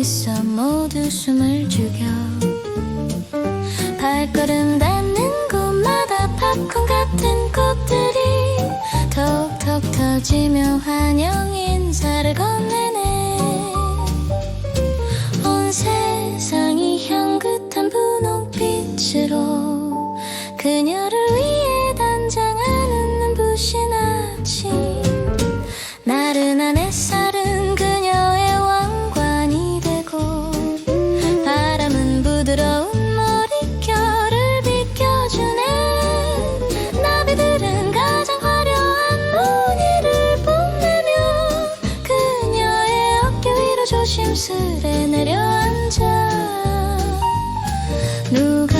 있어 모두 숨을 죽여. 발걸음 닿는 곳마다 팝콘 같은 꽃들이 톡톡 터지며 환영 인사를 건네네. 온 세상이 향긋한 분홍빛으로 그녀를 위해 단장하는 눈부신 아침. 나른한 햇살은 그녀의 왕관이 되고 바람은 부드러운 머릿결을 비껴주네. 나비들은 가장 화려한 무늬를 뽐내며 그녀의 어깨 위로 조심스레 내려앉아. 누가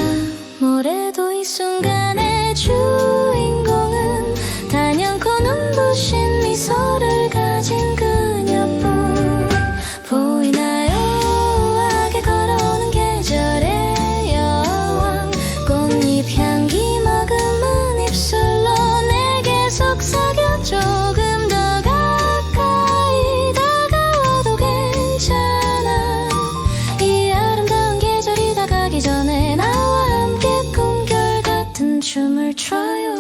뭐래도 이 순간의 주인공은 단연코 눈부신 미소를 가진 그녀뿐. 보이나요? 우아하게 걸어오는 계절의 여왕. 꽃잎 향기 머금은 입술로 내게 속삭여. 조금 더 가까이 다가와도 괜찮아. 이 아름다운 계절이 다 가기 전에 나와 함께 꿈결 같은 춤을 춰요.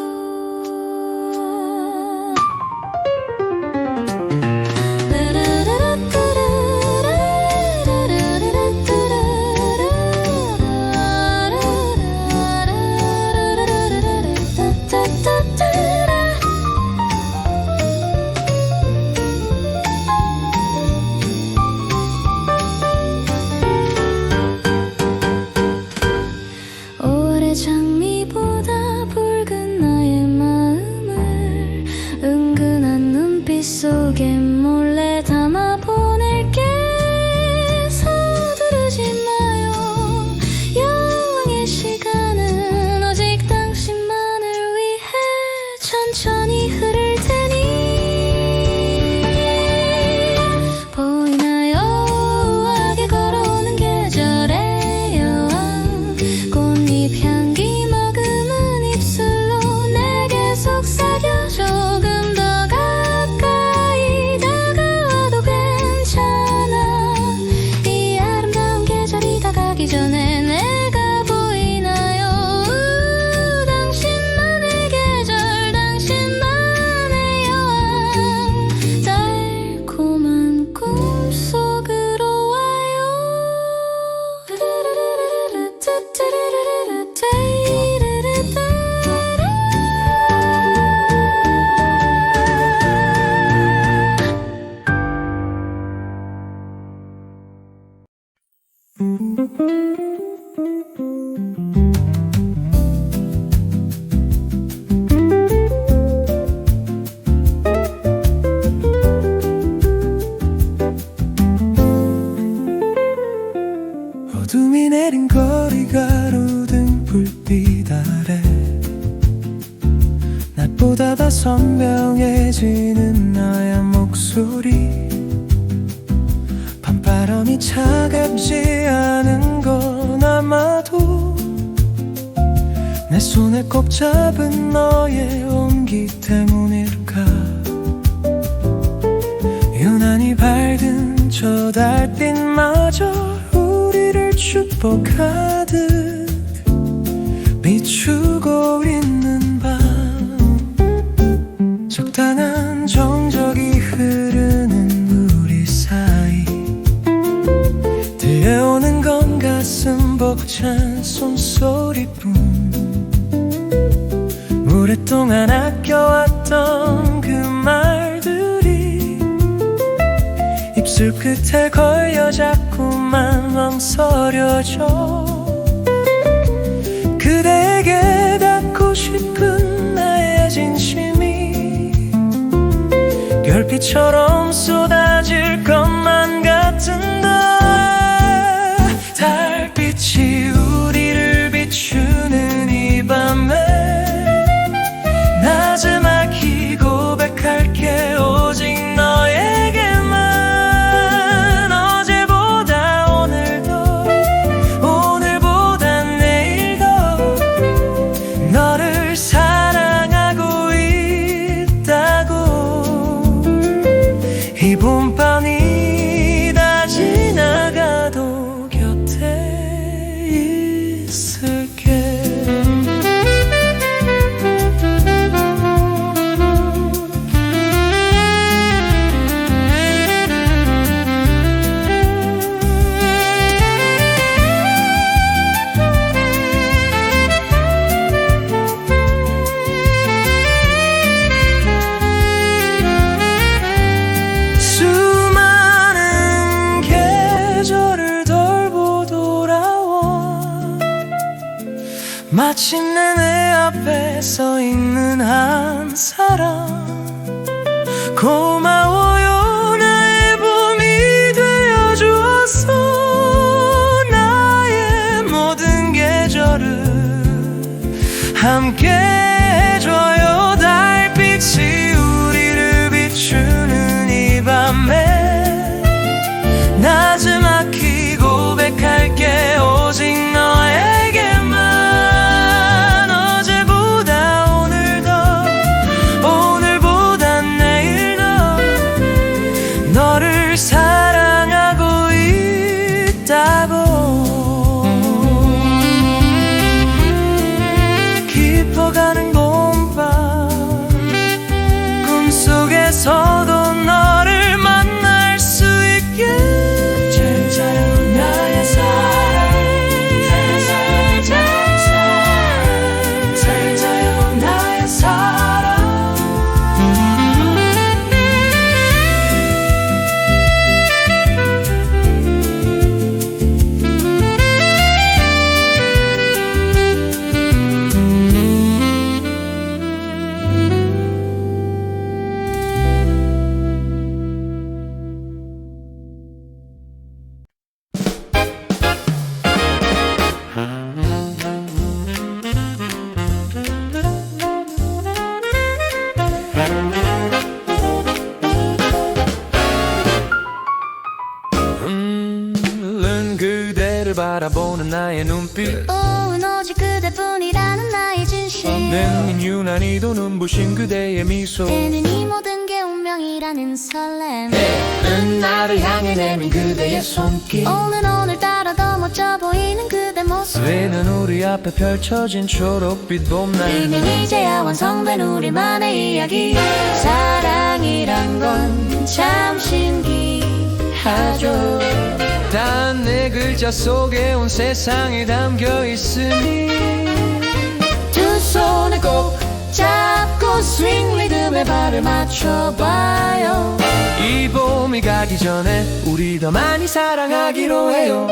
장미보다 붉은 나의 마음을 은근한 눈빛 속에 몰래 담아 보낼게. 서두르지 마요. 여왕의 시간은 오직 당신만을 위해 천천히 흐를 테니. 보이나요? 우아하게 걸어오는 계절의 여왕. 꽃잎 향기 머금은 입술로 내게 속삭여. 조금 더 가까이 다가와도 괜찮아. 이 아름다운 계절이 다 가기 전에 내가 보이나요? 당신만의 계절, 당신만의 여왕. 달콤한 꿈속으로 와요. 어둠이 내린 거리 가로등 불빛 아래 낮보다 더 선명해지는 나의 목소리. 밤바람이 차갑지 않은 건 아마도 내 손을 꼭 잡은 너의 온기 때문일까. 유난히 밝은 저 달빛마저 우리를 축복하듯 비추고 있는 밤. 적당한 정적이 흐르는 우리 사이 들려오는 건 가슴 벅찬 손소리뿐. 오랫동안 아껴왔던 그 말들이 입술 끝에 걸려 자꾸만 망설여져. 그대에게 닿고 싶은 나의 진심이 별빛처럼 쏟아질 것만 같은데. 달빛이 우리를 비추는 이 밤에 나지막히 고백할게. 오직 너에게만. 어제보다 오늘 더, 오늘보다 내일 더 너를 사랑하고 있다고. 이 봄밤이 다 지나가 마침내 내 앞에 서 있는 한 사람 고마워요 나의 봄이 되어주었어 나의 모든 계절을 함께 해줘요 달빛이 우리를 비추는 이 밤에 나지막히 고백할게 오직 너에게만 어제보다 오늘 더 오늘보다 내일 더 너를 사랑하고 있다고 깊어가는 봄밤 꿈속에서도 너를 만날 수 있게 잘 자요 나의 사랑 잘 자요 나의 사랑 른 그대를 바라보는 나의 눈빛 오직 그대뿐이라는 나의 진심 없는 유난히도 눈부신 그대의 미소 때는 이 모든 게 운명이라는 설렘 는 나를 향해 내민 그대의 손길 오늘따라 더 멋져 보이는 그대 모습 외는 우리 앞에 펼쳐진 초록빛 봄날 이는 이제야 완성된 우리만의 이야기 사랑이란 건 참 신기하죠 단 네 글자 속에 온 세상이 담겨 있으니 두 손을 꼭 잡고 스윙 리듬에 발을 맞춰봐요 이 봄이 가기 전에 우리 더 많이 사랑하기로 해요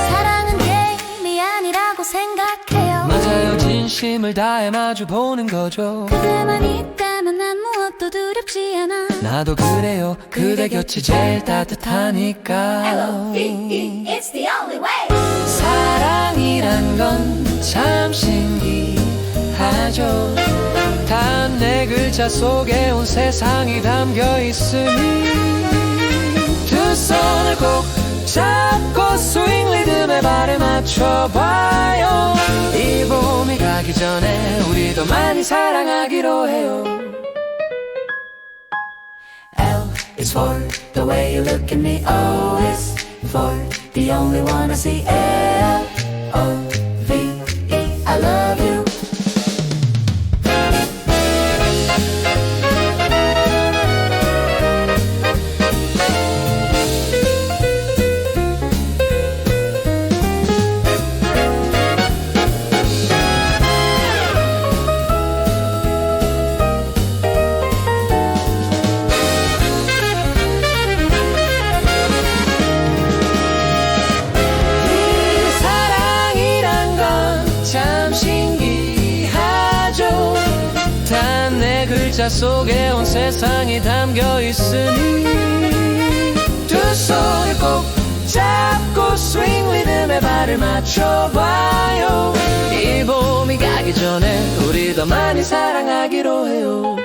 사랑은 게임이 아니라고 생각해요 맞아요 진심을 다해 마주 보는 거죠 그대만 있다면 난 무엇도 두렵지 않아 나도 그래요 그대 곁이 제일 따뜻하니까 It's the only way 사랑이란 건 참 신기하죠 단 네 글자 속에 온 세상이 담겨 있으니 두 손을 꼭 잡고 스윙 리듬에 발을 맞춰봐요 이 봄이 가기 전에 우리 더 많이 사랑하기로 해요 L is for the way you look at me O is for the only one I see L O V E I love you 글자 속에 온 세상이 담겨 있으니 두 손을 꼭 잡고 스윙 리듬에 발을 맞춰봐요 이 봄이 가기 전에 우리 더 많이 사랑하기로 해요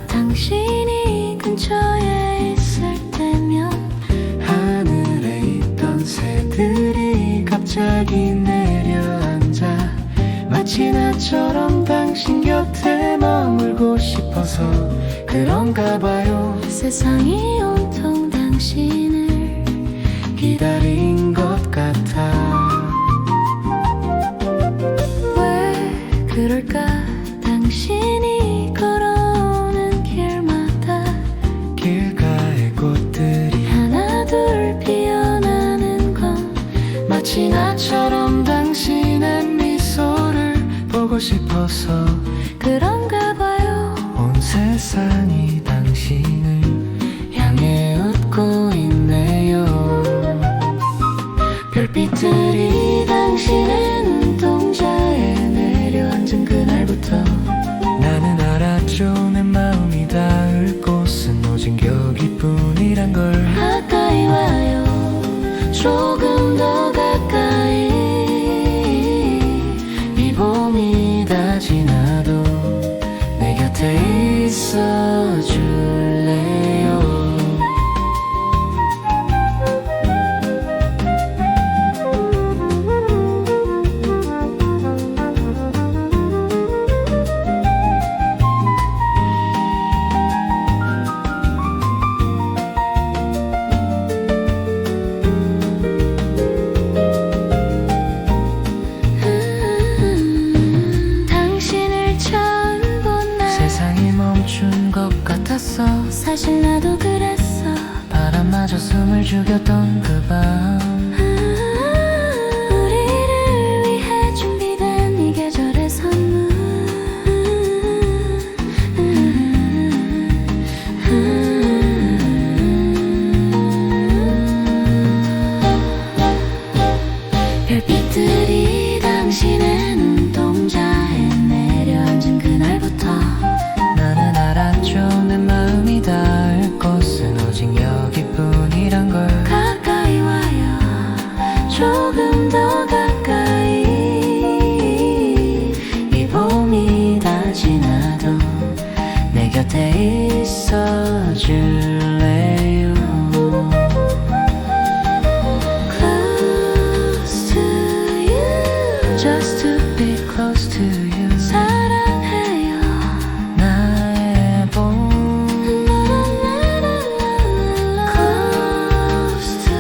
당신이 근처에 있을 때면 하늘에 있던 새들이 갑자기 내려앉아 마치 나처럼 그런가 봐요. 세상이 온통 당신을 기다린 것 같아. 왜 그럴까? 당신이 걸어오는 길마다 길가의 꽃들이 하나 둘 피어나는 건 마치 나처럼 당신의 미소를 보고 싶어서 그런가 봐요. 온 세상이 당신을 향해 웃고 있네요. 별빛들이 당신의 눈동자에 내려앉은 그날부터 나는 알았죠. 내 마음이 닿을 곳은 오직 여기뿐이란 걸. 가까이 와요. 조금 더 가까이. 이 봄이 다 지나도 내 곁에 있어 줄래요. 당신을 처음 본 날 세상이 멈춘 것 같았어. 사실 나도 그랬어. 바람마저 숨을 죽였던 그 밤. 우리를 위해 준비된 이 계절의 선물. 별빛들이 당신의 눈동자에 내려앉은 그날부터 나는 알았죠. 내 마음이 닿을 곳은 오직 여기뿐이란 걸. 가까이 와요. 조금 더 가까이. 이 봄이 다 지나도 내 곁에 있어 줄래요. Close to you. Just to be close to you. 사랑해요. 나의 봄. Close to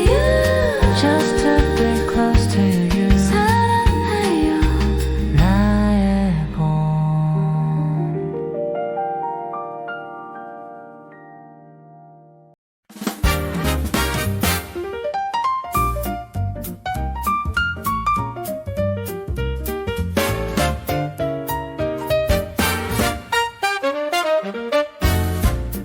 you. Just to be close to you. 사랑해요. 나의 봄.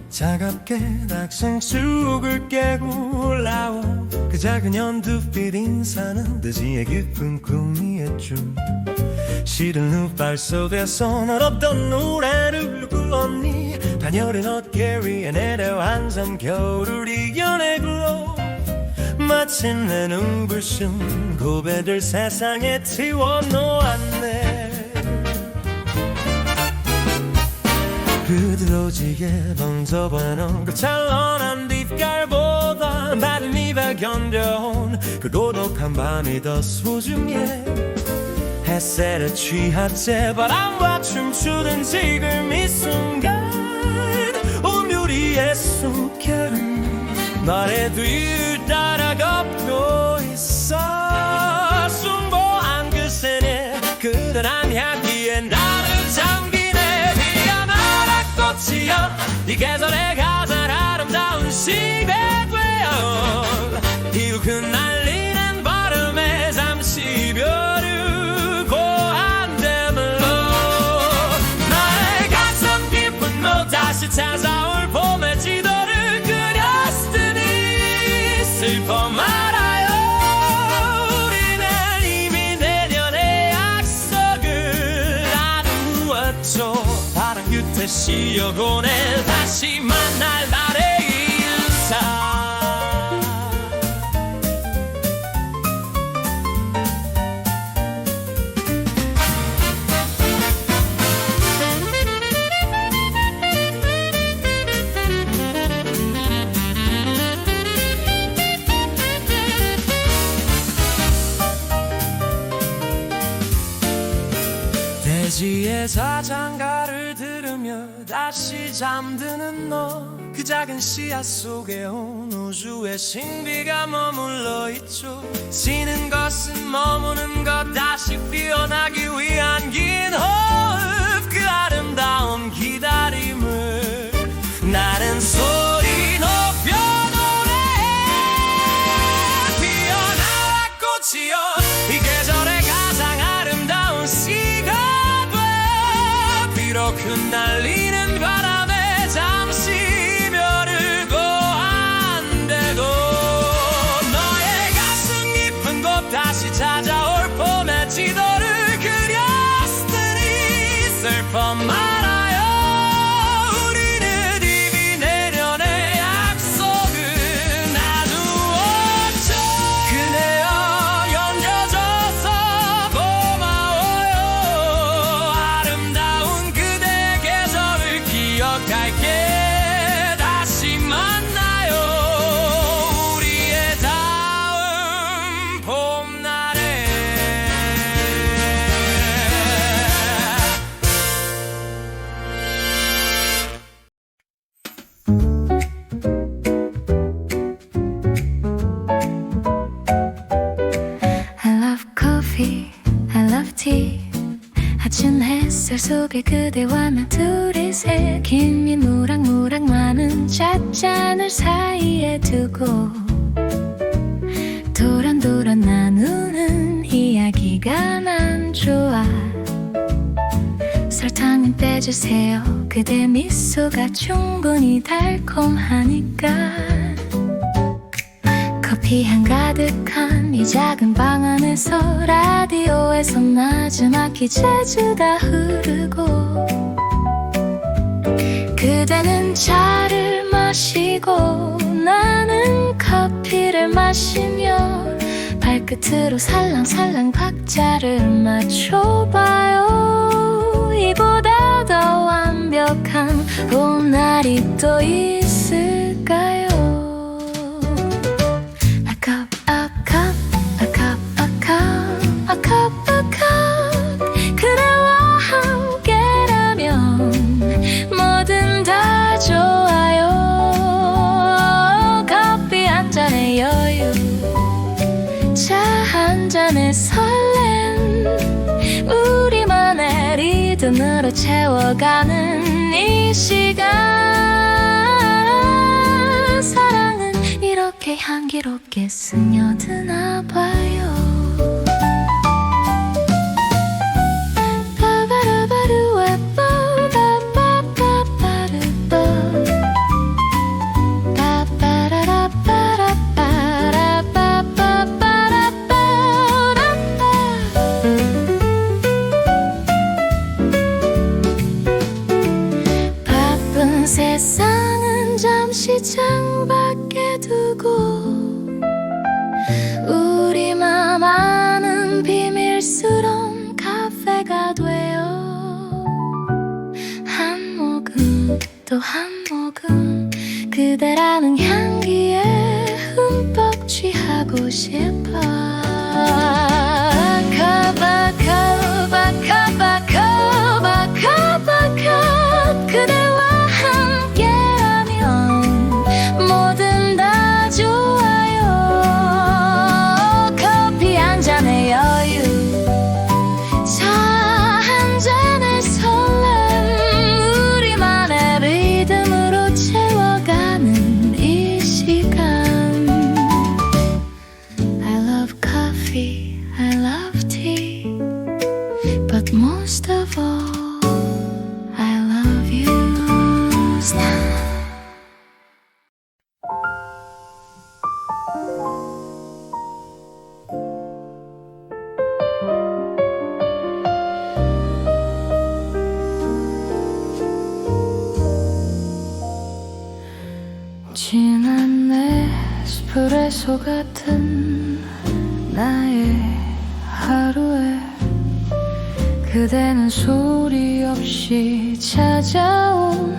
차갑게 닥친 쑥을 깨고 올라온 그 작은 연두빛 인사는 드지의 깊은 꿈이었죠. 시린 눈발 속에서 널 없던 노래를 불렀니. 단열은 어깨 위에 내려 한참 겨울을 이겨내고 마침내 눈부신 고배들 세상에 튀어놓았네. 부드러지게 번져봐는 그 찬란한 빛깔보다 마른 입에 견뎌온 그 고독한 밤이 더 소중해. 햇살에 취하째 바람과 춤추던 지금 이 순간 오묘리에 숨결은 나의 뒤를 따라 걷고 있어. 숭고한 그 새네 그들한 향기에 나를 잠기네. 꽃이여 이 계절의 가장 아름다운 시계 되어 이윽 흩날리는 바람에 잠시 벼르고 한대물로 나의 가슴 깊은 곳 다시 찾아올 봄의 지도를 그렸으니 슬퍼 말아요. 우리는 이미 내년의 약속을 나누었죠. 바람 끝에 쉬어보내 다시 만날 날의 인사. 대지의 자장가를 들으며 다시 잠드는 너 그 작은 씨앗 속에 온 우주의 신비가 머물러 있죠. 지는 것은 머무는 것 다시 피어나기 위한 긴 호흡 그 아름다운 기다림을 나는 소리 높여 노래해 피어나라 꽃이여 이 계절의 가장 아름다운 시가 돼 비록 흩날리는 바람에 잠시 이별을 고한데도 너의 가슴 깊은 곳 다시 찾아올 봄의 지도를 그렸으니 슬퍼 말아요 우리는 이미 내년의 약속을 나누었죠 그대여 연겨줘서 고마워요 아름다운 그대의 계절을 기억할게 다시 만나요 우리의 다음 봄날에 I love coffee, I love tea 아침 햇살 속에 그대와 나 둘이서 긴긴 모락모락 많은 찻잔을 사이에 두고 도란도란 나누는 이야기가 난 좋아 설탕은 빼주세요 그대 미소가 충분히 달콤하니까 커피향 가득한 이 작은 방 안에서 라디오에서 나지막히 재즈가 흐르고 그대는 차를 마시고 나는 커피를 마시며 발끝으로 살랑살랑 박자를 맞춰봐요 이보다 더 완벽한 봄날이 또 있을까요 A cup 그대와 함께라면 뭐든 다 좋아요 커피 한 잔의 여유 차 한 잔의 설렘 우리만의 리듬으로 채워가는 이 시간 사랑은 이렇게 향기롭게 스며드나 봐요 세상은 잠시 창밖에 두고 우리 맘 아는 비밀스러운 카페가 되어 한 모금 또 한 모금 그대라는 향기에 흠뻑 취하고 싶어 그대와 뭐든 다 좋아요 커피 한 잔의 여유 차 한 잔의 설렘 우리만의 리듬으로 채워가는 이 시간 I love coffee, I love tea But most of all I love you 진한 에스프레소 같은 나의 하루에 그대는 소리 없이 찾아온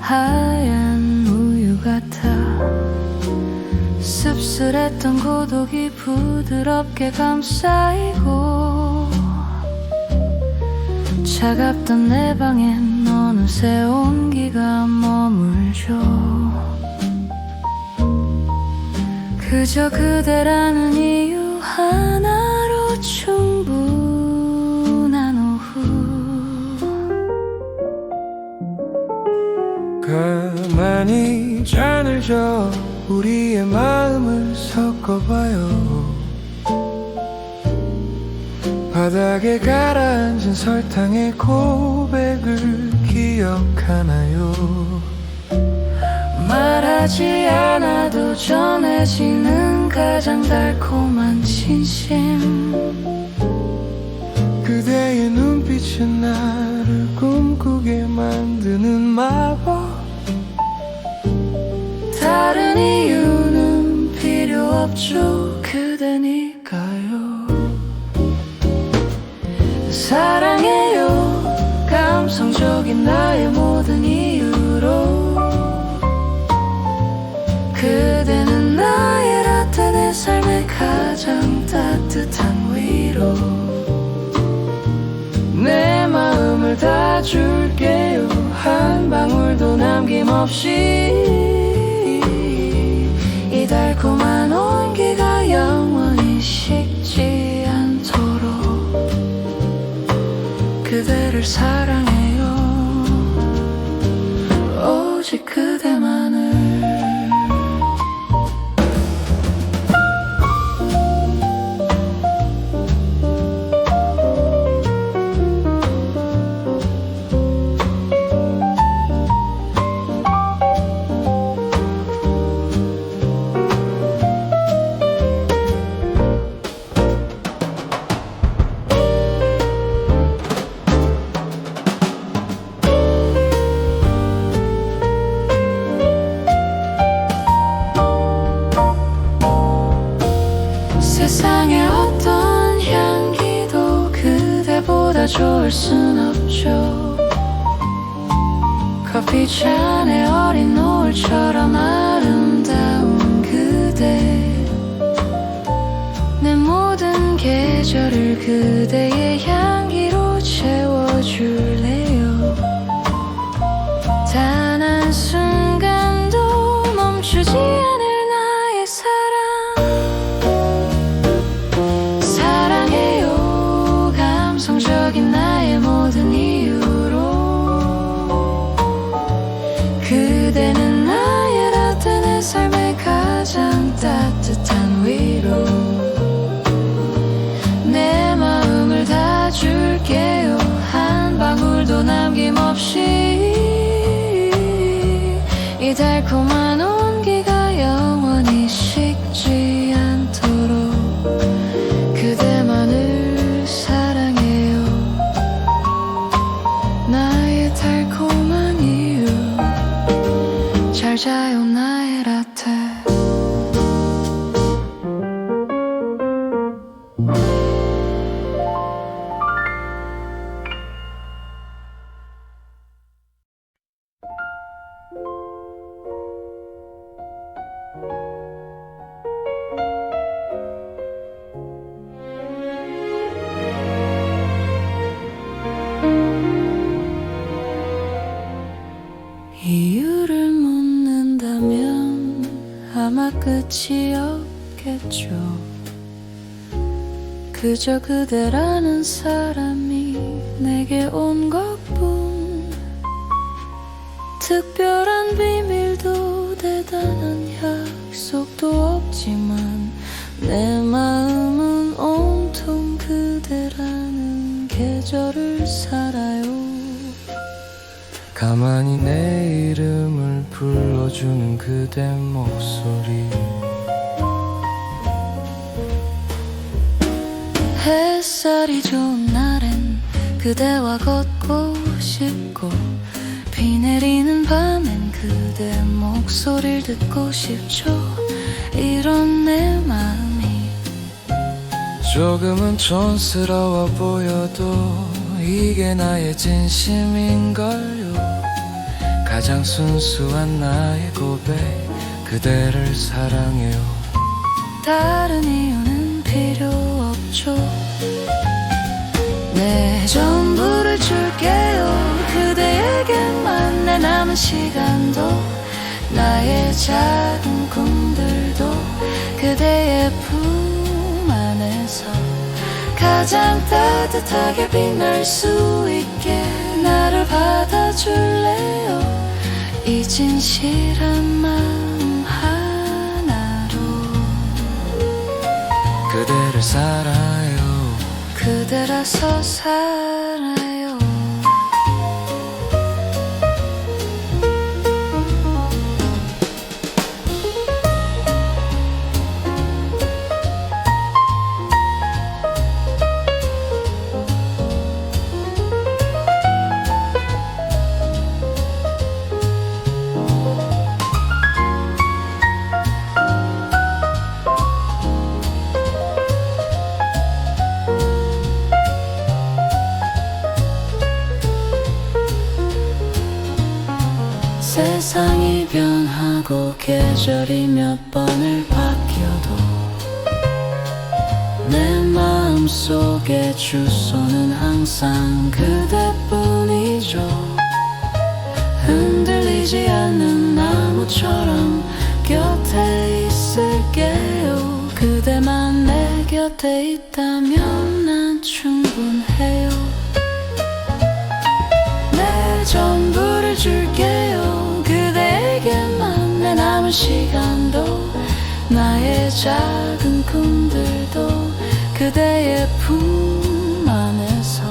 하얀 우유 같아 씁쓸했던 고독이 부드럽게 감싸이고 차갑던 내 방엔 어느새 온기가 머물죠. 그저 그대라는 이유 하나로 충분한 오후. 가만히 잔을 저 우리의 마음을 섞어봐요. 바닥에 가라앉은 설탕의 고백을 기억하나요? 말하지 않아도 전해지는 가장 달콤한 진심. 그대의 눈빛은 나를 꿈꾸게 만드는 마법. 다른 이유는 필요 없죠. 그대니까요. 사랑해요. 감성적인 나의 모든 이유로. 그대는 나의 라떼, 내 삶의 가장 따뜻한 위로. 내 마음을 다 줄게요. 한 방울도 남김없이. 이 달콤한 온기가 영원히 식지 않도록 그대를 사랑해요. 오직 그대만을. 세상의 어떤 향기도 그대보다 좋을 순 없죠. 커피잔의 어린 노을처럼 아름다운 그대. 내 모든 계절을 그대의 향기로 채워줄래요. 단 한순간도 멈추지 않을 나의 사랑. 사랑해요. 감성적인 나의 모든 이유로. 그대는 나의 라떼, 내 삶의 가장 따뜻한 위로. 내 마음을 다 줄게요. 한 방울도 남김없이. 이 달콤한 온기가 영원히 식지 않도록 그대만을 사랑해요. 나의 달콤한 이유. 잘 자요 나의 라떼. 이유를 묻는다면 아마 끝이 없겠죠. 그저 그대라는 사람이 내게 온 것뿐. 특별한 비밀도 대단한 약속도 없지만 내 마음은 온통 그대라는 계절을 살아요. 가만히 내 이름을 불러주는 그대 목소리. 햇살이 좋은 날엔 그대와 걷고 싶고, 비 내리는 밤엔 그대 목소리를 듣고 싶죠. 이런 내 마음이 조금은 촌스러워 보여도 이게 나의 진심인걸요. 가장 순수한 나의 고백, 그대를 사랑해요. 다른 이유는 필요 없죠. 내 전부를 줄 시간도 나의 작은 꿈들도 그대의 품 안에서 가장 따뜻하게 빛날 수 있게 나를 받아줄래요. 이 진실한 마음 하나로 그대를 살아요. 그대라서 살아요. 세상이 변하고 계절이 몇 번을 바뀌어도 내 마음속의 주소는 항상 그대뿐이죠. 흔들리지 않는 나무처럼 곁에 있을게요. 그대만 내 곁에 있다면 난 충분해요. 내 전부를 줄게요. 그대에게만 내 남은 시간도 나의 작은 꿈들도 그대의 품 안에서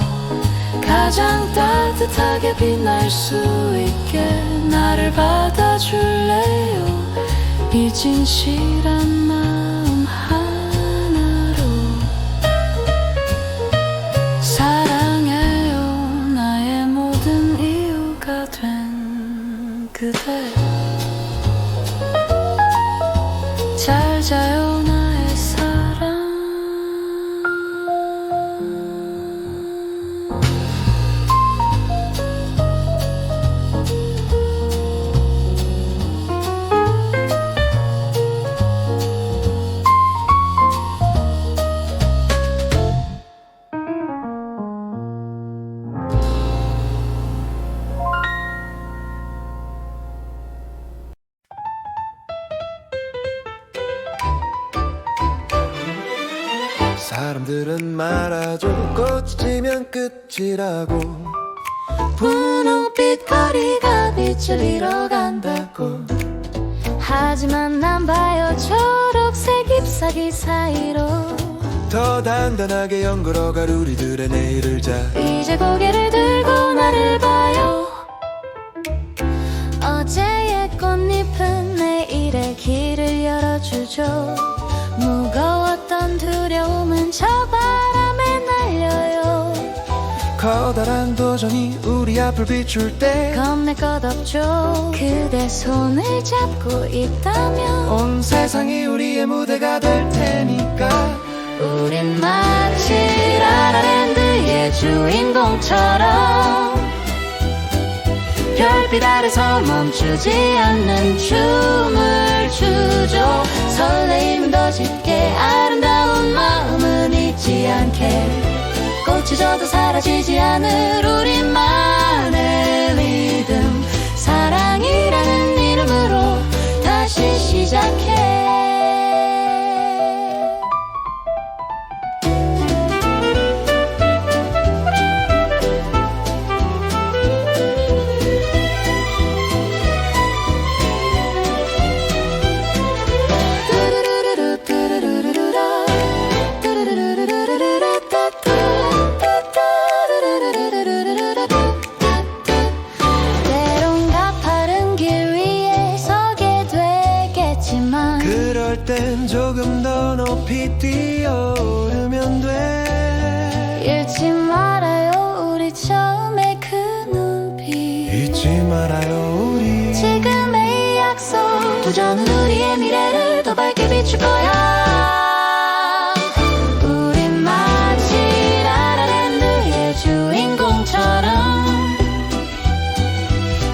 가장 따뜻하게 빛날 수 있게 나를 받아줄래요. 이 진실한 마음 하나로 사랑해요. 나의 모든 이유가 된 그대. 잘 자요 나의 사랑. 사람들은 말하죠. 꽃이 지면 끝이라고. 분홍빛 거리가 빛을 잃어간다고. 하지만 난 봐요. 초록색 잎사귀 사이로 더 단단하게 연걸어갈 우리들의 내일을 자. 이제 고개를 들고 나를 봐요. 어제의 꽃잎은 내일의 길을 열어주죠. 무거웠던 두려움은 저 바람에 날려요. 커다란 도전이 우리 앞을 비출 때 겁낼 것 없죠. 그대 손을 잡고 있다면 온 세상이 우리의 무대가 될 테니까. 우린 마치 라라랜드의 주인공처럼 별빛 아래서 멈추지 않는 춤을 추죠. 설레임은 더 짙게 아름다운 마음은 잊지 않게 꽃이 져도 사라지지 않을 우리만의 리듬. 사랑이라는 이름으로 다시 시작해. 때론 가파른 길 위에 서게 되겠지만 그럴 땐 조금 더 높이 뛰어오르면 돼. 잃지 말아요 우리 처음의 그 눈빛. 잊지 말아요 우리 지금의 약속. 도전은 우리의 미래를 더 밝게 비출 거야. 우린 마치 라라랜드의 주인공처럼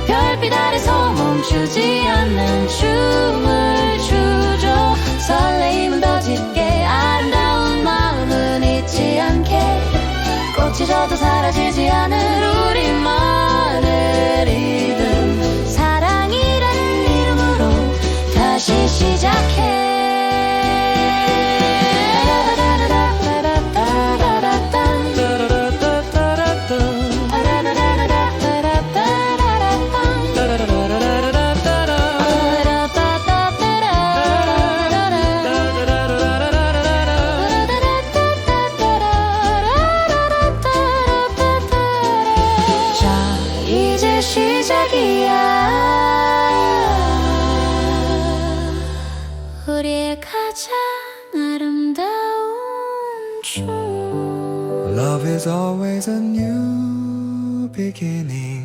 별빛 아래서 멈추지 않는 춤을 추죠. 설레임은 더 짙게 아름다운 마음은 잊지 않게 꽃이 져도 사라지지 않을 우리만의 리듬. 시작해 자, 이제 시작이야 우리의 가장 아름다운 춤 Love is always a new beginning.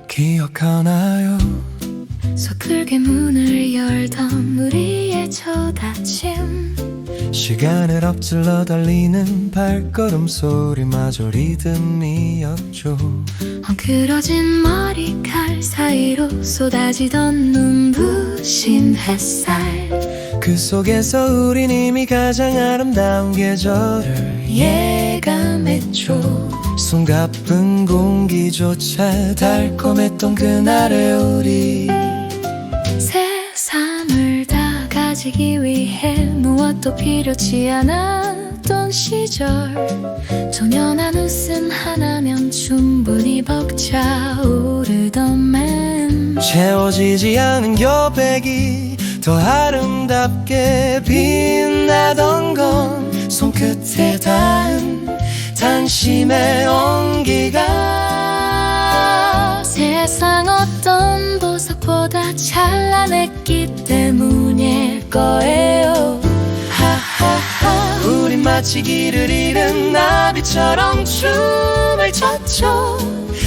기억하나요? 서툴게 문을 열던 우리의 첫 아침 시간을 엎질러 달리는 발걸음 소리마저 리듬이었죠. 엉클어진 머리칼 사이로 쏟아지던 눈부신 햇살 그 속에서 우린 이미 가장 아름다운 계절을 예감했죠 숨가쁜 공기조차 달콤했던 그날의 우리 세상을 다 가지기 위해 무엇도 필요치 않았던 시절 소년한 웃음 하나면 충분히 벅차오르던 맘 채워지지 않은 여백이 더 아름답게 빛나던 건 손끝에 닿은 당신의 온기가 세상 어떤 보석보다 찬란했기 때문일 거예요 하하하 우린 마치 길을 잃은 나비처럼 춤을 췄죠.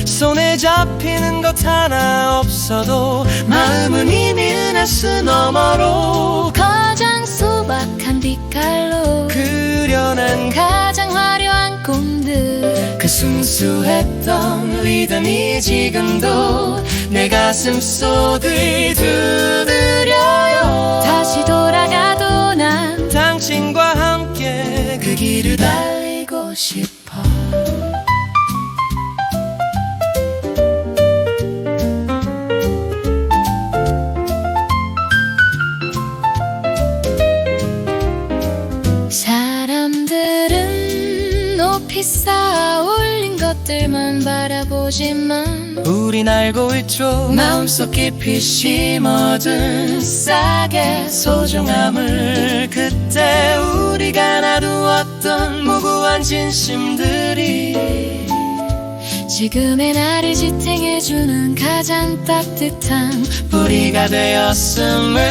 손에 잡히는 것 하나 없어도 마음은 이미 은하수 너머로 가장 소박한 빛깔로 그려낸 가장 화려한 꿈들 그 순수했던 리듬이 지금도 내 가슴 속을 두드려요. 다시 돌아가도 난 당신과 함께 그 길을 달리고 싶어 사람들은 높이 쌓아 올린 것들만 바라보지만 우린 알고 있죠. 마음속 깊이 심어둔 싹의 소중함을 그때 우리가 놔두었던 무구한 진심들이 지금의 나를 지탱해주는 가장 따뜻한 뿌리가 되었음을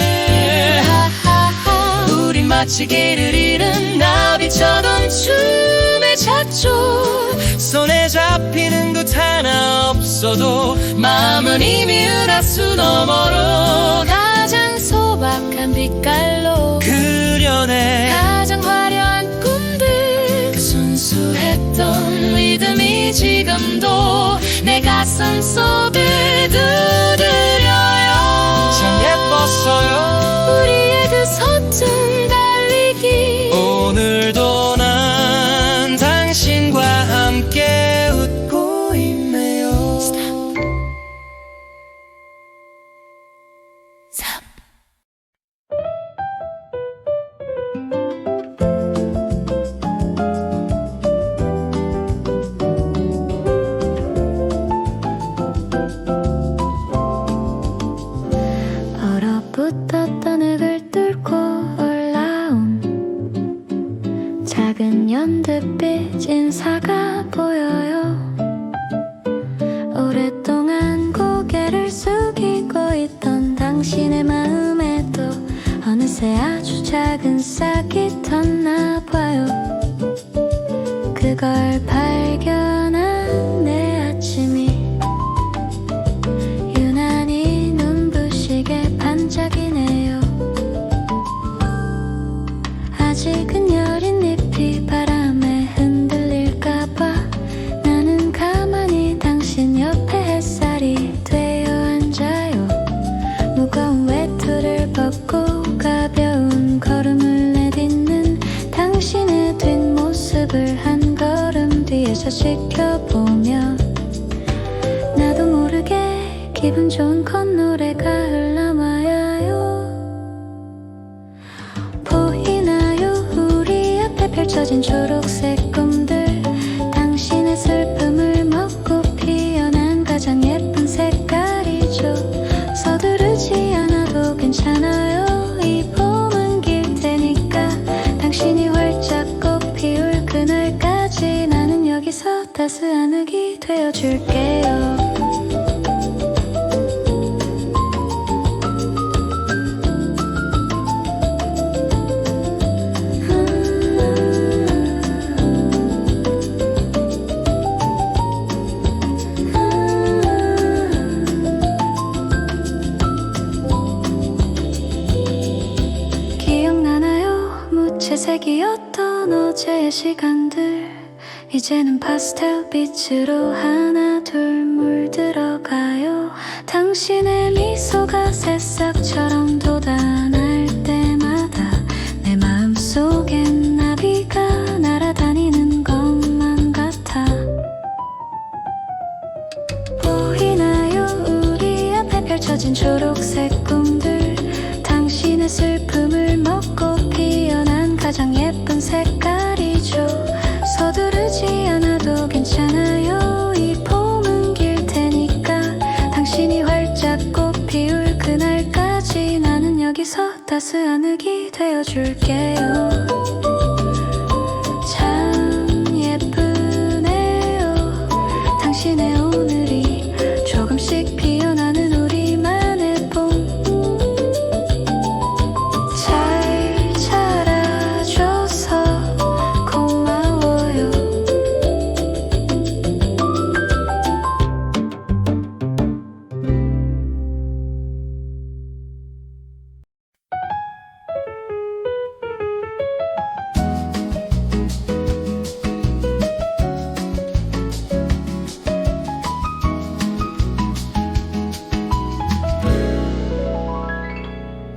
하하하 우린 마치 길을 잃은 나비처럼 춤에 찼죠. 손에 잡히는 것 하나 없어도 마음은 이미 은하수 너머로 가장 소박한 빛깔로 그려내 가장 화려한 꿈들 그 순수했던 리듬이 지금도 내 가슴 속을 두드려요 참 예뻤어요. 우리의 그 서툰 달리기 오늘도 난 당신과 함께 웃고 있네요. 얼어붙었던 흙을 뚫고 올라온 작은 연두빛 인사가 보여요. 오랫동안 고개를 숙이고 있던 당신의 마음에도 어느새 아주 작은 싹이 텄나 봐요. 그걸 발견한 내 아침이 유난히 눈부시게 반짝이네요. 아직은 여린 잎이 바람에 흔들릴까봐 나는 가만히 당신 옆에 햇살이 되어 앉아요. 무거운 시작을 한 걸음 뒤에서 지켜보며 나도 모르게 기분 좋은 콧노래가 흘러와요. 보이나요? 우리 앞에 펼쳐진 초록색 꿈들, 당신의 슬픔을 먹고 피어난 가장 예쁜 색깔이죠. 서두르지 않아도 괜찮아요. 이 봄은 길 테니까 당신이 활짝 꽃 피울 그날까지 나는 여기서 따스한 흙이 되어줄게요. 기억나나요? 무채색이었던 어제의 시간들, 이제는 파스텔 빛으로 하나 둘 물들어가요. 당신의 미소가 새싹처럼 돋아날 때마다 내 마음속엔 나비가 날아다니는 것만 같아. 보이나요? 우리 앞에 펼쳐진 초록색 꿈들, 당신의 슬픔을 먹고 피어난 가장 예쁜 색깔이죠. 서두르지 않아도 괜찮아요. 이 봄은 길 테니까 당신이 활짝 꽃 피울 그날까지 나는 여기서 따스한 흙이 되어줄게요. 참 예쁘네요. 당신의 오늘이 조금씩 피어나는 우리만의 봄. 잘 자라줘서 고마워요.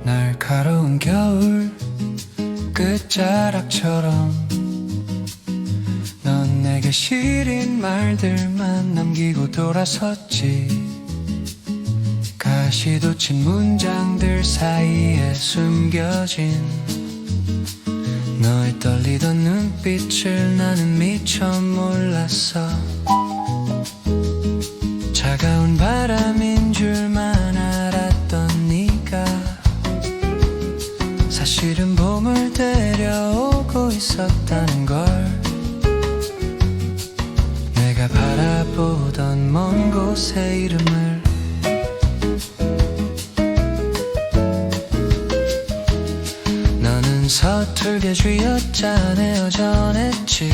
날카로운 겨울 끝자락처럼 넌 내게 시린 말들만 남기고 돌아섰지. 가시돋친 문장들 사이에 숨겨진 너의 떨리던 눈빛을 나는 미처 몰랐어. 차가운 바람인 줄만 알았던 네가 사실은 봄을 데려오고 있었다는 걸. 내가 바라보던 먼 곳의 이름을 너는 서툴게 쥐어짜내어 전했지.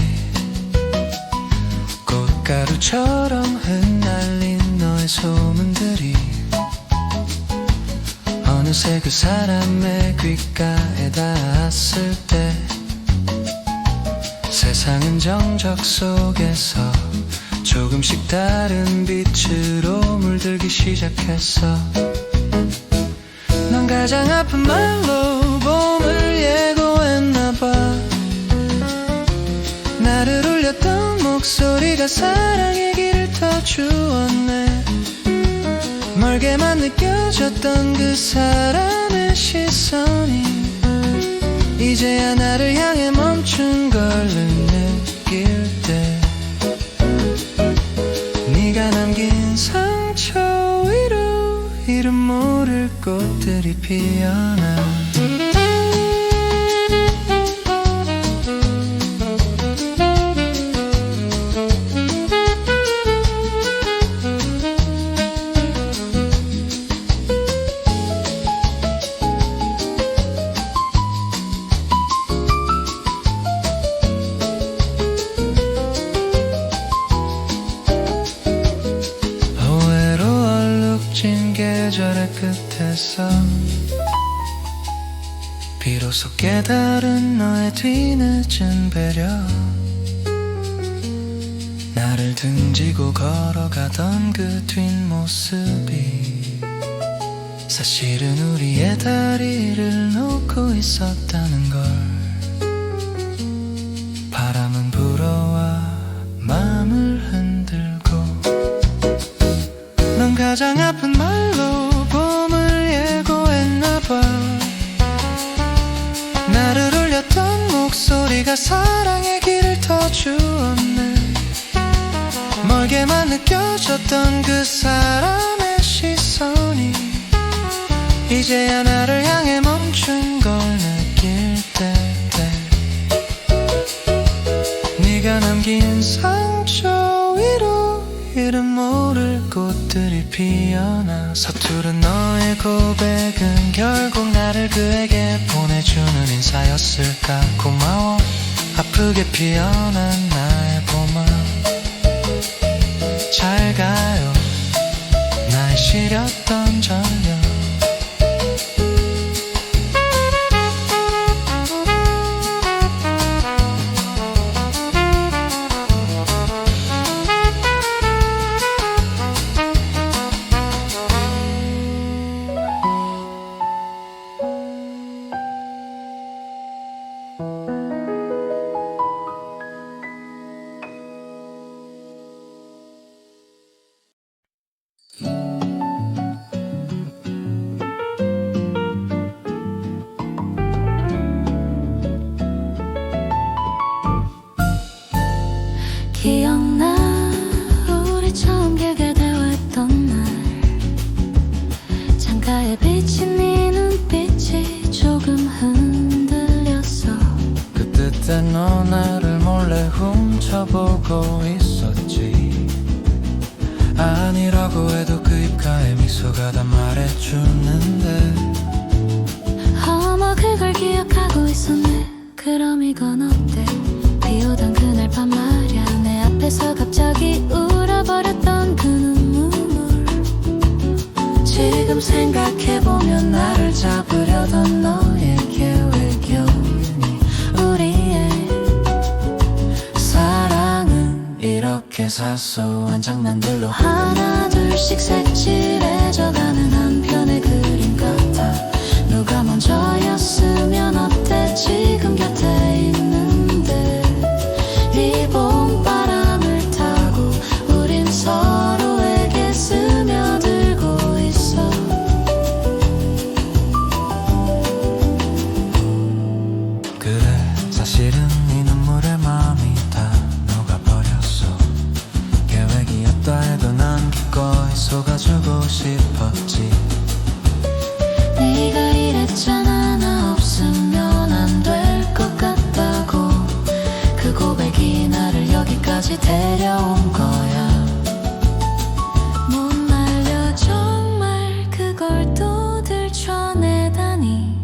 꽃가루처럼 흩날린 너의 소문들이 어느새 그 사람의 귓가에 닿았을 때 세상은 정적 속에서 조금씩 다른 빛으로 물들기 시작했어. 넌 가장 아픈 말로 봄을 예고했나봐. 나를 울렸던 목소리가 사랑의 길을 터주었네. 멀게만 느껴졌던 그 사람의 시선이 이제야 나를 향해 멈춘 걸 느낄 때 네가 남긴 상처 위로 이름 모를 꽃들이 피어나. 계절의 끝에서 비로소 깨달은 너의 뒤늦은 배려. 나를 등지고 걸어가던 그 뒷모습이 사실은 우리의 다리를 놓고 있었다는 걸. 바람은 불어 우리가 사랑의 길을 터주었네. 멀게만 느껴졌던 그 사람의 시선이 이제야 나를 향해 멈춘 걸 느낄 때 네가 남긴 상처 위로 이름 모를 꽃들이 피어나 서투른 너의 고백은 결국 나를 그에게 보내주는 인사였을까. 고마워 아프게 피어난 나의 봄아. 잘 가요 날 시렸던 저녁. 기억나 우리 처음 길게 대화했던 날 창가에 비친 네 눈빛이 조금 흔들렸어. 그때 너 나를 몰래 훔쳐보고 있었지. 아니라고 해도 그 입가에 미소가 다 말해주는데 어머 그걸 기억하고 있었네. 그럼 이건 어때? 비 오던 그날 밤 말야 내 앞에서 갑자기 울어버렸던 그 눈물. 지금 생각해보면 나를 잡으려던 너의 계획이었니. 우리의 사랑은 이렇게 사소한 장난들로 하나 둘씩 색칠해져가는 한편의 그림 같아. 누가 먼저였으면 어때? 지금 곁에 있는데 이 봄바람을 타고 우린 서로에게 스며들고 있어. 그래 사실은 네 눈물에 마음이 다 녹아버렸어. 계획이었다 해도 난 기꺼이 속아주고 싶었지. 네가 이랬잖아 나 없으면 안 될 것 같다고. 그 고백이 나를 여기까지 데려온 거야. 못 말려 정말 그걸 또 들춰내다니.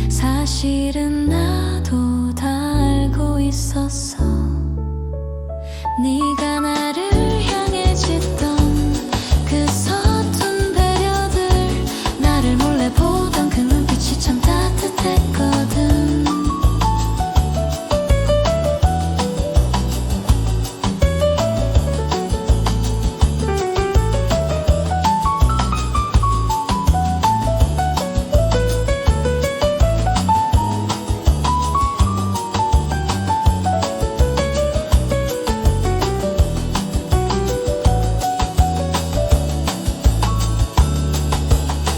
사실은 나도 다 알고 있었어. 네가 나를 향해 짓던 그 서툰 배려들 나를 몰래 보던 그 눈빛이 참 따뜻했거든.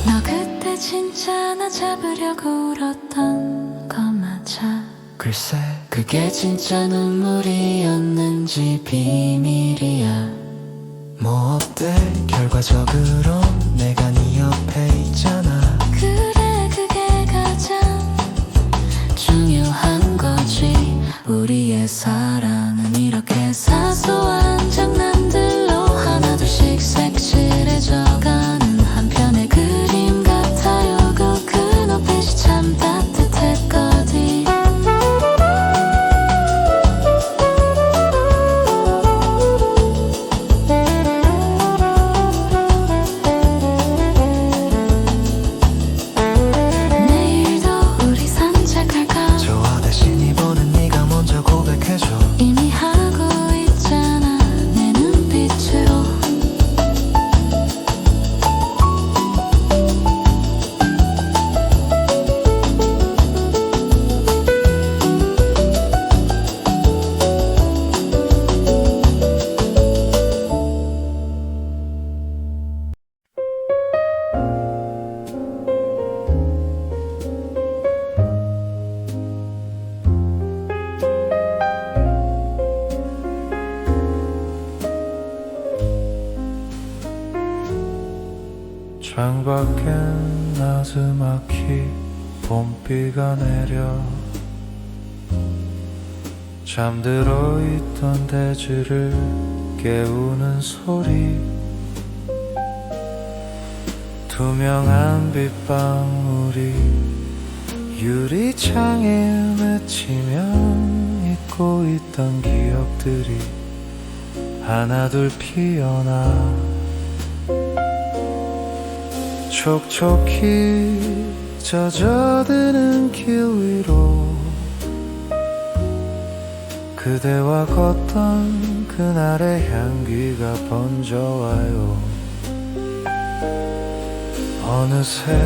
너 그때 진짜 나 잡으려고 울었던 거 맞아? 글쎄 그게 진짜 눈물이었는지 비밀이야. 뭐 어때 결과적으로 내가 네 옆에 있잖아. 그래 그게 가장 중요한 거지. 우리의 사랑은 이렇게 사소한 장난들로 하나 둘씩 색칠해져가는 한편의 그림 같아요. 그 눈빛이 참 따뜻했거든. 밖엔 나지막히 봄비가 내려 잠들어 있던 대지를 깨우는 소리 투명한 빗방울이 유리창에 맺히면 잊고 있던 기억들이 하나둘 피어나 촉촉히 젖어드는 길 위로 그대와 걷던 그날의 향기가 번져와요. 어느새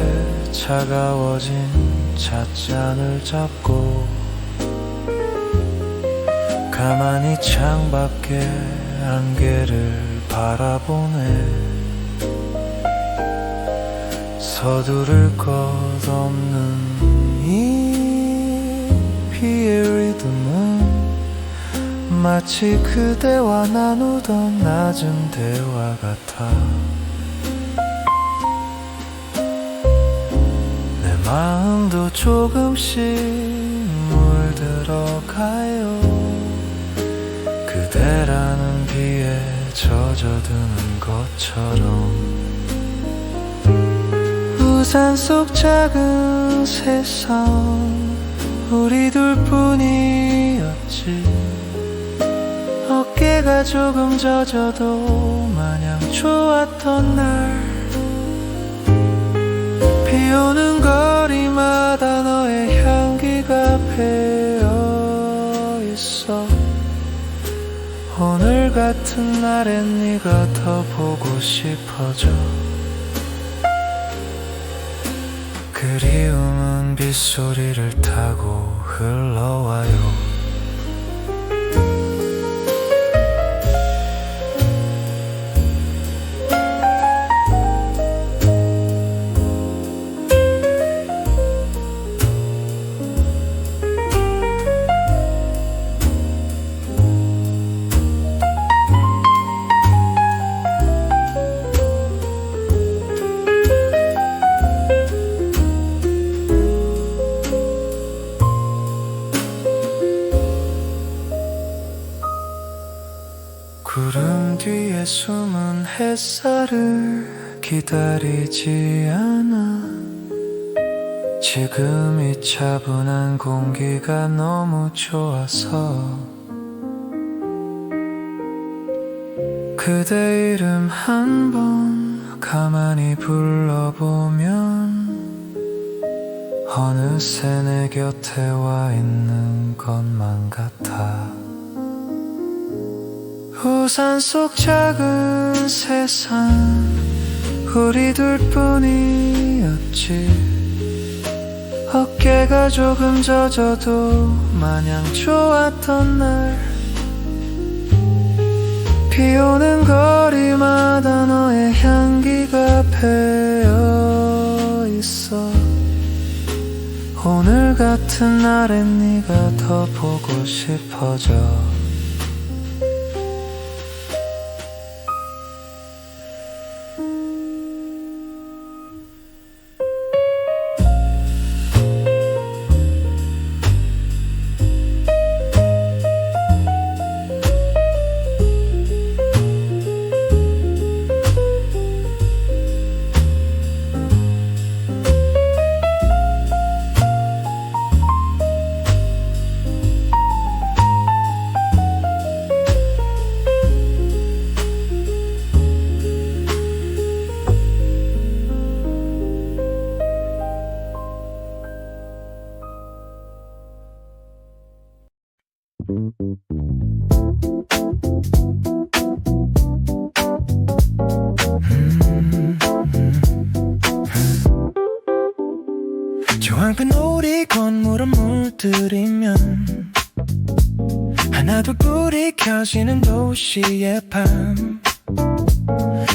차가워진 찻잔을 잡고 가만히 창밖의 안개를 바라보네. 서두를 것 없는 이 비의 리듬은 마치 그대와 나누던 낮은 대화 같아. 내 마음도 조금씩 물들어가요. 그대라는 비에 젖어드는 것처럼 우산 속 작은 세상 우리 둘뿐이었지. 어깨가 조금 젖어도 마냥 좋았던 날 비오는 거리마다 너의 향기가 배어있어. 오늘 같은 날엔 네가 더 보고 싶어져. 그리움은 빗소리를 타고 흘러와요. 구름 뒤에 숨은 햇살을 기다리지 않아. 지금 이 차분한 공기가 너무 좋아서 그대 이름 한 번 가만히 불러보면 어느새 내 곁에 와 있는 것만 같아. 우산 속 작은 세상 우리 둘뿐이었지. 어깨가 조금 젖어도 마냥 좋았던 날 비오는 거리마다 너의 향기가 배어있어. 오늘 같은 날엔 네가 더 보고 싶어져. 조항큰 오리 건물을 물들이면 하나둘 불이 켜지는 도시의 밤.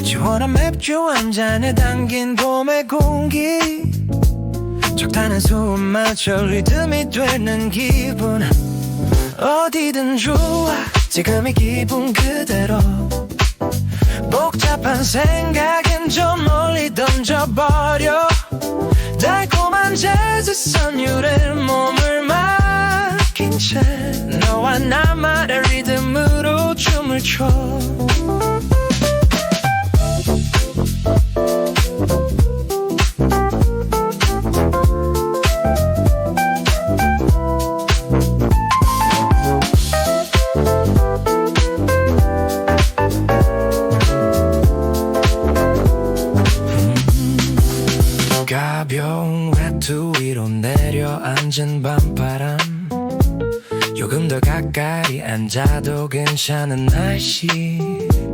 시원한 맥주 한 잔에 담긴 봄의 공기 적당한 소음마저 리듬이 되는 기분. 어디든 좋아 지금 이 기분 그대로. 복잡한 생각엔 저 멀리 던져버려 달콤한 재즈 선율에 몸을 맡긴 채 너와 나만의 리듬으로 춤을 춰 가벼운 외투 위로 내려앉은 밤바람 조금 더 가까이 앉아도 괜찮은 날씨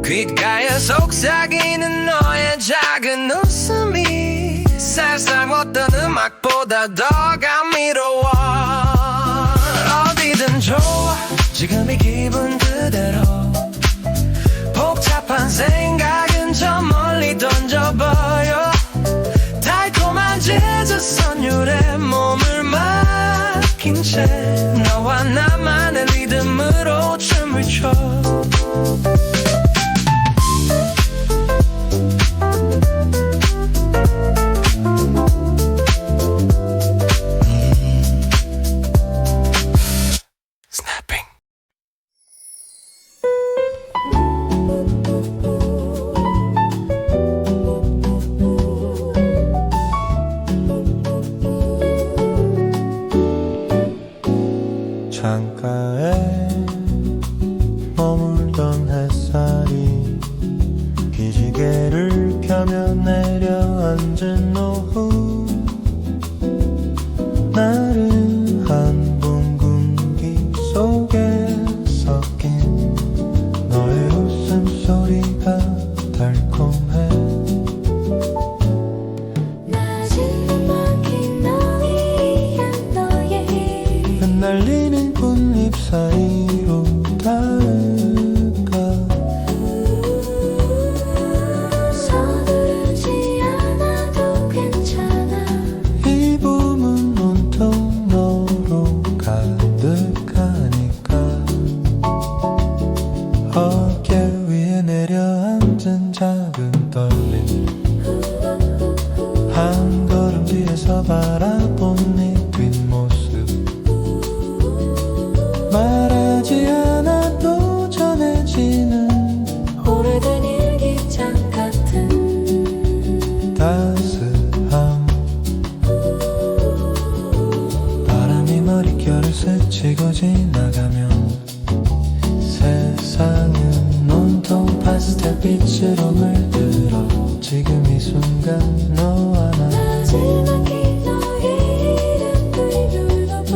귓가에 속삭이는 너의 작은 웃음이 사실상 어떤 음악보다 더 감미로워 어디든 좋아 지금 이 기분 그대로 복잡한 생각은 저 멀리 던져버려 달콤한 재즈 선율에 몸을 맡긴 채 너와 나만의 리듬으로 춤을 춰 Snapping 창가에 머물던 햇살이 기지개를 펴며 내려앉은 오후 나른한 봄 공기 속에 섞인 너의 웃음소리가 달콤해 마지막인 너의 너의 흩날리는 꽃잎 사이로 닿을까 서두르지 않아도 괜찮아 이 봄은 온통 너로 가득하니까 어깨 위에 내려앉은 작은 떨림 한 걸음 뒤에서 바라본 네 뒷모습 말하지 않아도 전해지는 오래된 일기장 같은 따스함 바람이 머릿결을 스치고 지나가면 세상은 온통 파스텔 빛으로 물들어 지금 이 순간 너와 나 마지막인 너의 이름을 불러봐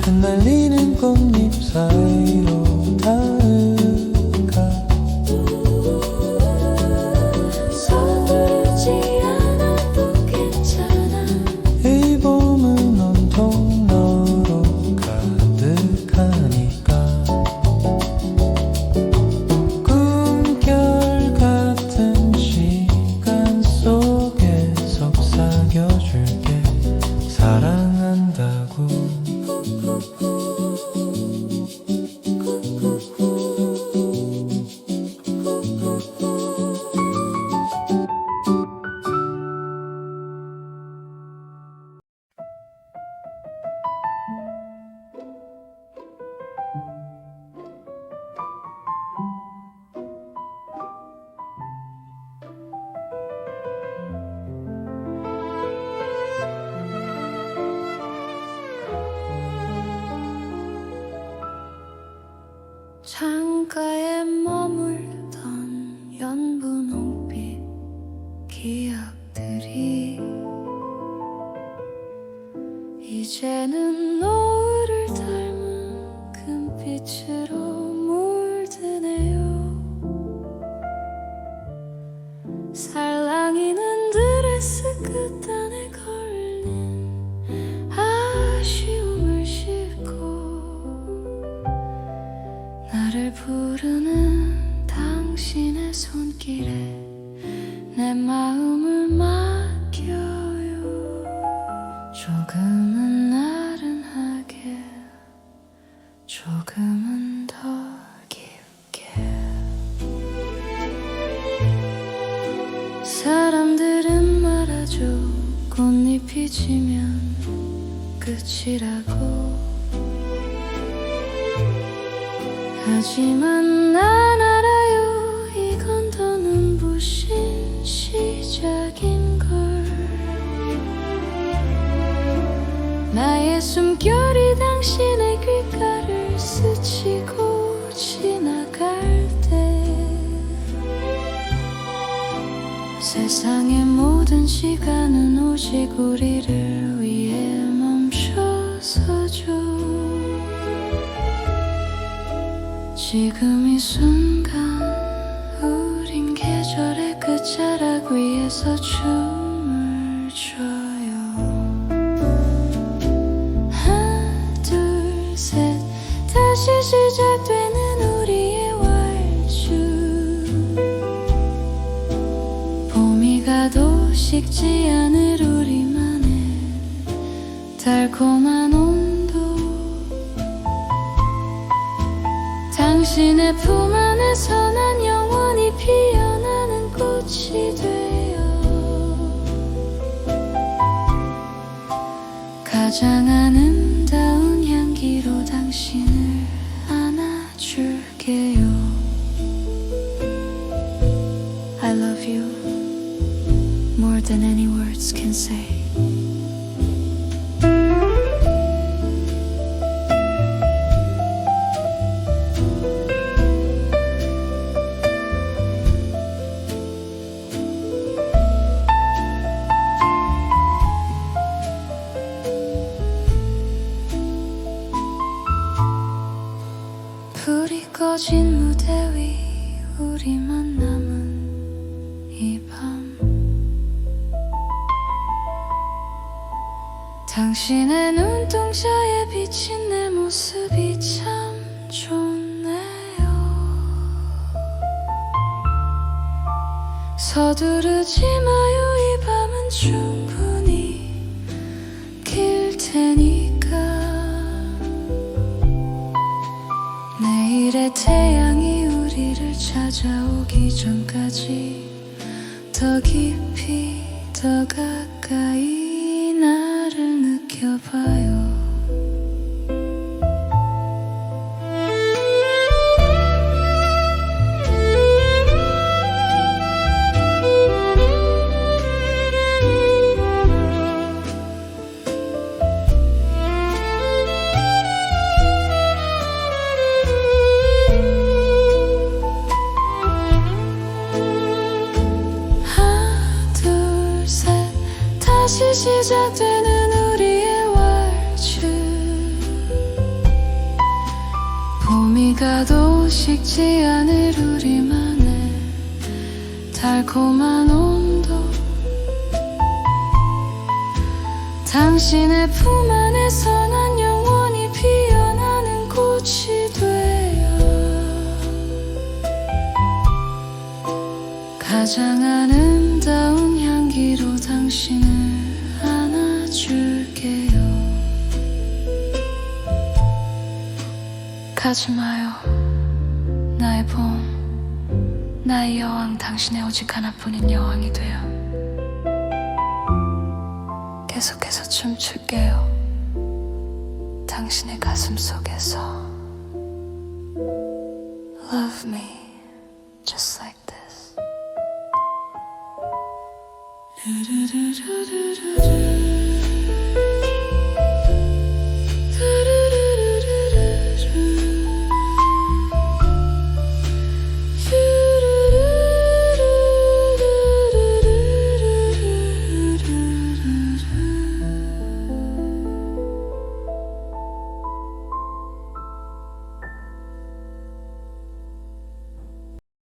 흩날리는 꽃잎 사이로 닿을까 서두르지 않아도 괜찮아 이 봄은 온통 너로 가득하니까 꿈결 같은 시간 속에 속삭여줄게 사랑한다고 창가에 머물던 연분홍빛 기억들이 이제는 노을을 닮은 금빛으로 물드네요 살랑이는 드레스 끝단에 걸린 아쉬움을 싣고 나를 부르는 당신의 손길에 내 마음을 맡겨요 조금은 나른하게 조금은 더 깊게 사랑 헤어지면 끝이라고. 하지만 난 알아요, 이건 더 눈부신 시작인걸. 나의 숨결이 당신의 귓가를 스치고 지나갈 때 세상의 모든 시간은 오직 우리를 위해 멈춰서죠. 지금 이 순간 우린 계절의 끝자락 위에서 춤을 춰요. 하나 둘 셋 다시 시작되는 우리의 왈츠. 봄이 가도 식지 않을 우리만의 달콤한 온도. 당신의 품 안에서 난 영원히 피어나는 꽃이 돼요. 가장 아름다운 향기로 당신을 안아줄게요. I love you more than any words can say. 불이 꺼진 무대 위 우리만 남은 이 밤. 당신의 눈동자에 비친 내 모습이 참 좋네요. 서두르지 마요, 이 밤은 충분히 길 테니까. 내일의 태양이 우리를 찾아오기 전까지 더 깊이 더 가까이 나를 느껴봐요. 다시 시작되는 우리의 왈츠. 봄이 가도 식지 않을 우리만의 달콤한 온도. 당신의 품 안에서 난 영원히 피어나는 꽃이 돼요. 가장 아름다운 향기로 당신을 안아줄게요. 가지 마요, 나의 봄, 나의 여왕. 당신의 오직 하나뿐인 여왕이 돼요. 계속해서 춤출게요, 당신의 가슴 속에서. Love me just like this. 두두두두두두.